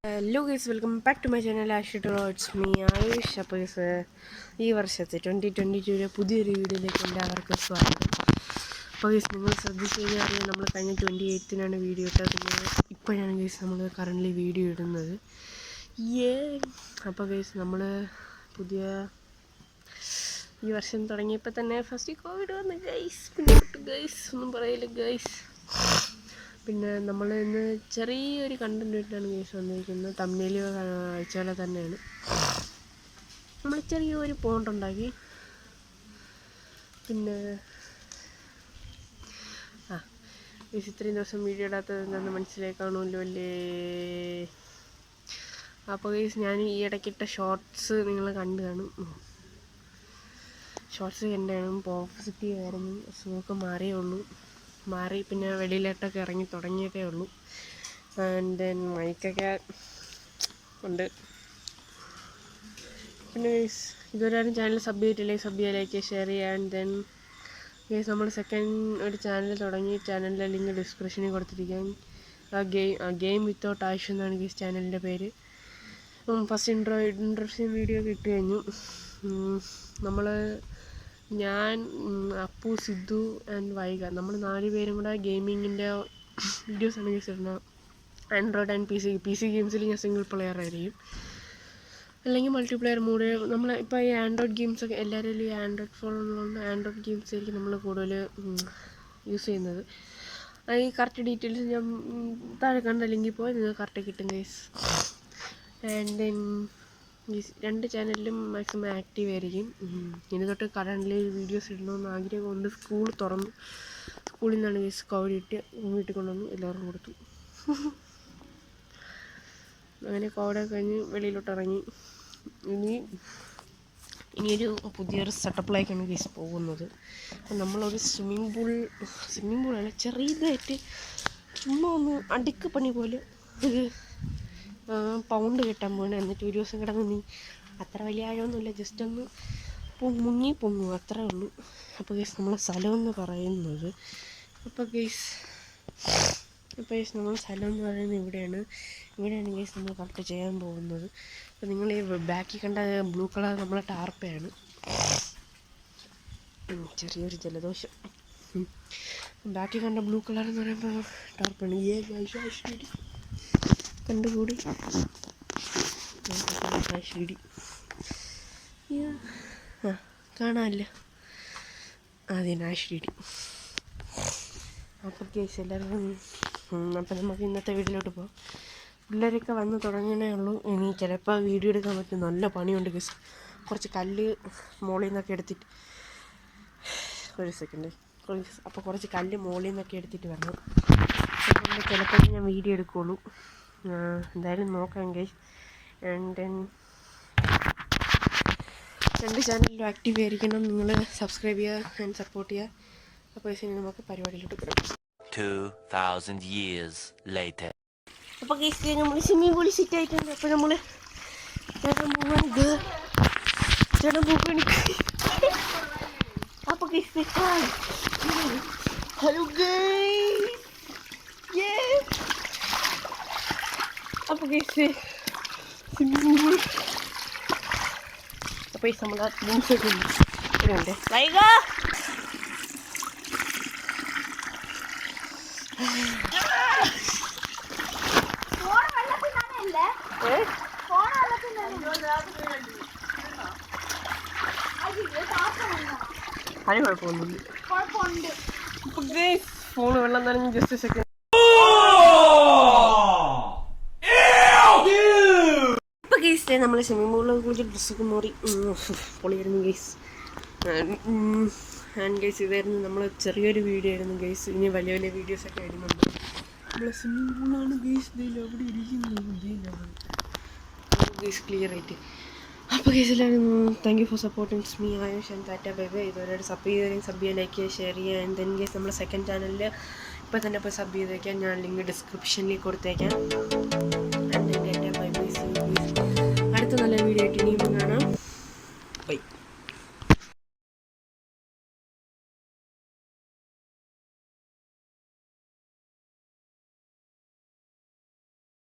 Hello guys, welcome back to my channel it's me Ayush. അപ്പോൾ ഈ വർഷത്തെ 2022 പുതിയൊരു വീഡിയോയിലേക്ക് എല്ലാവർക്കും സ്വാഗതം. അപ്പോൾ ഗൈസ്, നിങ്ങൾ ശ്രദ്ധിച്ച് കഴിഞ്ഞാൽ നമ്മൾ കഴിഞ്ഞ 28-നാണ് വീഡിയോ ഇട്ടത്. പിന്നെ ഇപ്പോഴാണ് ഗൈസ് നമ്മൾ കറൻ്റ്ലി വീഡിയോ ഇടുന്നത്. അപ്പോൾ ഗൈസ്, നമ്മൾ പുതിയ ഈ വർഷം തുടങ്ങിയപ്പോൾ തന്നെ ഫസ്റ്റ് കോവിഡ് വന്ന് ഗൈസ്. പിന്നെ ഗൈസ് ഒന്നും പറയില്ല ഗൈസ്. പിന്നെ നമ്മൾ ഇന്ന് ചെറിയൊരു കണ്ടൻറ് ആയിട്ടാണ് ഗൈസ് വന്നിരിക്കുന്നത്. തമ്മിൽ അയച്ചാൽ തന്നെയാണ് നമ്മൾ ചെറിയൊരു പോണ്ടുണ്ടാക്കി. പിന്നെ ഗൈസ്, ഇത്രയും ദിവസം വീഡിയോ ഇടാത്തത് എന്താണെന്ന് മനസ്സിലായി കാണുമല്ലോ അല്ലേ. അപ്പോൾ ഗൈസ്, ഞാൻ ഈ ഇടയ്ക്കിട്ട ഷോർട്സ് നിങ്ങൾ കണ്ടു കാണും. ഷോർട്സ് കണ്ടാണ് പോസിറ്റീവ് ആയിരുന്നു. അസുഖമൊക്കെ മാറി പിന്നെ വെളിയിലോട്ടൊക്കെ ഇറങ്ങി തുടങ്ങിയിട്ടേ ഉള്ളൂ. ആൻഡ് ദെൻ മൈക്കൊക്കെ ഉണ്ട്. പിന്നെ ഗൈസ്, ഇതുവരെയാരും ചാനൽ സബ് ചെയ്തിട്ടില്ലേ, സബ് ചെയ്യാലേക്ക് ഷെയർ ചെയ്യുക. ആൻഡ് ദെൻ ഗൈസ്, നമ്മൾ സെക്കൻഡ് ഒരു ചാനൽ തുടങ്ങി. ചാനലിൻ്റെ ലിങ്ക് ഡിസ്ക്രിപ്ഷനിൽ കൊടുത്തിരിക്കാൻ. ഗെയിം വിത്തൗട്ട് ആയുഷ് എന്നാണ് ഗൈസ് ചാനലിൻ്റെ പേര്. ഫസ്റ്റ് ഇൻട്രൊഡക്ഷൻ വീഡിയോ ഒക്കെ ഇട്ട് കഴിഞ്ഞു. ഞാൻ, അപ്പു, സിദ്ധു ആൻഡ് വൈഗ, നമ്മൾ 4 പേരും കൂടെ ഗെയിമിങ്ങിൻ്റെ വീഡിയോസാണ് ഗൈസ് ഇടുന്നത്. ആൻഡ്രോയിഡ് ആൻഡ് പി സി ഗെയിംസിൽ ഞാൻ സിംഗിൾ പ്ലെയർ ആയിരിക്കും, അല്ലെങ്കിൽ മൾട്ടിപ്ലെയർ മൂഡ്. നമ്മൾ ഇപ്പോൾ ഈ ആൻഡ്രോയിഡ് ഗെയിംസൊക്കെ എല്ലാവരും ഈ ആൻഡ്രോയിഡ് ഫോൺ ഉള്ളതുകൊണ്ട് ആൻഡ്രോയിഡ് ഗെയിംസായിരിക്കും നമ്മൾ കൂടുതൽ യൂസ് ചെയ്യുന്നത്. ഈ കറക്റ്റ് ഡീറ്റെയിൽസ് ഞാൻ താഴെ കണ്ട ലിങ്കിൽ പോയി നിങ്ങൾക്ക് കറക്റ്റ് കിട്ടും ഗൈസ്. ആൻഡ് ദെൻ ഈ 2 ചാനലിലും മാക്സിമം ആക്റ്റീവ് ആയിരിക്കും. ഇനി തൊട്ട് കറൻ്റ് വീഡിയോസ് ഇടണമെന്ന് ആഗ്രഹമുണ്ട്. സ്കൂൾ തുറന്നു. സ്കൂളിൽ നിന്നാണ് ഗൈസ് കോവിഡ് വീട്ടിൽ കൊണ്ടുവന്നു എല്ലാവർക്കും കൊടുത്തു. അങ്ങനെ കോവിഡൊക്കെ കഴിഞ്ഞ് വെളിയിലോട്ട് ഇറങ്ങി. ഇനിയൊരു പുതിയൊരു സെറ്റപ്പിലേക്കാണ് ഗൈസ് പോകുന്നത്. അപ്പം നമ്മളൊരു സ്വിമ്മിംഗ് പൂളല്ല, ചെറിയതായിട്ട് ചുമ്മാ ഒന്ന് അടുക്ക് പണി പോലെ ഒരു പൗണ്ട് കെട്ടാൻ പോകണം. എന്നിട്ട് ഒരു ദിവസം കിടന്ന് അത്ര വലിയ ആഴമൊന്നുമില്ല, ജസ്റ്റ് ഒന്ന് പൊങ്ങും അത്രേ ഉള്ളൂ. അപ്പോൾ ഗൈസ്, നമ്മളെ സ്ഥലമെന്ന് പറയുന്നത് നമ്മൾ സ്ഥലം എന്ന് പറയുന്നത് ഇവിടെയാണ് ഗൈസ് നമ്മൾ കറക്റ്റ് ചെയ്യാൻ പോകുന്നത്. അപ്പോൾ നിങ്ങൾ ഈ ബാക്കിൽ കണ്ട ബ്ലൂ കളർ നമ്മളെ ടാർപ്പയാണ്. ചെറിയൊരു ജലദോഷം. ബാക്കി കണ്ട ബ്ലൂ കളർ എന്ന് പറയുമ്പോൾ ടാർപ്പാണ്. കണ്ടുകൂടി കാണാമല്ല, അതിനാശ്രീടി. അപ്പോൾ കേസ് എല്ലാവർക്കും അപ്പം നമുക്ക് ഇന്നത്തെ വീട്ടിലോട്ട് പോകാം. പിള്ളേരൊക്കെ വന്ന് തുടങ്ങണേ ഉള്ളൂ. ഇനി ചിലപ്പോൾ വീഡിയോ എടുക്കാൻ പറ്റും. നല്ല പണിയുണ്ട് കേസ്. കുറച്ച് കല്ല് മോളിൽ നിന്നൊക്കെ എടുത്തിട്ട് ഒരു സെക്കൻഡ്. അപ്പോൾ കുറച്ച് കല്ല് മോളിൽ നിന്നൊക്കെ എടുത്തിട്ട് വരണം. അതുകൊണ്ട് ചിലപ്പോൾ ഞാൻ വീഡിയോ എടുക്കുകയുള്ളൂ. എന്തായാലും നോക്കാം ഗൈസ്. ആൻഡ് ദെൻ 2 ചാനലിലും ആക്റ്റീവ് ആയിരിക്കണം. നിങ്ങൾ സബ്സ്ക്രൈബ് ചെയ്യുക ആൻഡ് സപ്പോർട്ട് ചെയ്യുക. അപ്പോൾ ഇനി നമുക്ക് പരിപാടിയിലോട്ട് കിടക്കാം. 2000 years later. അപ്പോൾ ഗൈസ്, നമ്മൾ സ്വിമ്മിംഗ് പൂളിൽ സെറ്റ് ആയിട്ടുണ്ട്. അപ്പോൾ നമ്മൾ അപ്പോൾ ഗൈസ്, ഹലോ ഗൈസ്. അപ്പോൾ ഗൈസ്, സ്വിമ്മിംഗ് പൂൾ. അപ്പോൾ ഈ നമ്മൾ ഡ്രിങ്ക്സൊക്കെ ഉണ്ട്. വൈക അത് കുഴപ്പമൊന്നുമില്ല. അപ്പോൾ ഗൈസ്, ഫോൺ വെള്ളം നനഞ്ഞ് ജസ്റ്റ് സെക്കൻഡ്. നമ്മൾ സ്വിമ്മിംഗ് പൂളിൽ കുളിച്ച് ഡ്രസ്സൊക്കെ മാറി പൊളിയായിരുന്നു ഗൈസ്. ആൻഡ് ഗൈസ്, ഇതായിരുന്നു നമ്മൾ ചെറിയൊരു വീഡിയോ ആയിരുന്നു ഗൈസ്. ഇനി വലിയ വലിയ വീഡിയോസൊക്കെ ഇടുന്നുണ്ട്. നമ്മളെ സ്വിമ്മിംഗ് പൂളാണ് ഗൈസ്. അവിടെ ഇരിക്കുന്നത് ഗൈസ് ക്ലിയർ ആയിട്ട്. അപ്പോൾ ഗൈസ്, എല്ലാവരും thank you for supporting me Ayush and Tata bye bye. ഇതുവരെ സബ് ചെയ്യുക, ലൈക്ക് ചെയ്യുക, ഷെയർ ചെയ്യുക. ആൻഡ് ദെൻ ഗൈസ്, നമ്മുടെ സെക്കൻഡ് ചാനലിൽ ഇപ്പോൾ തന്നെ പോയി സബ് ചെയ്ത് വയ്ക്കാം. ഞാൻ ലിങ്ക് ഡിസ്ക്രിപ്ഷനിൽ കൊടുത്തേക്കാം. And then Tata bye bye. അടുത്ത നല്ല വീഡിയോ ആയിട്ട് ഇനിയും കാണാം.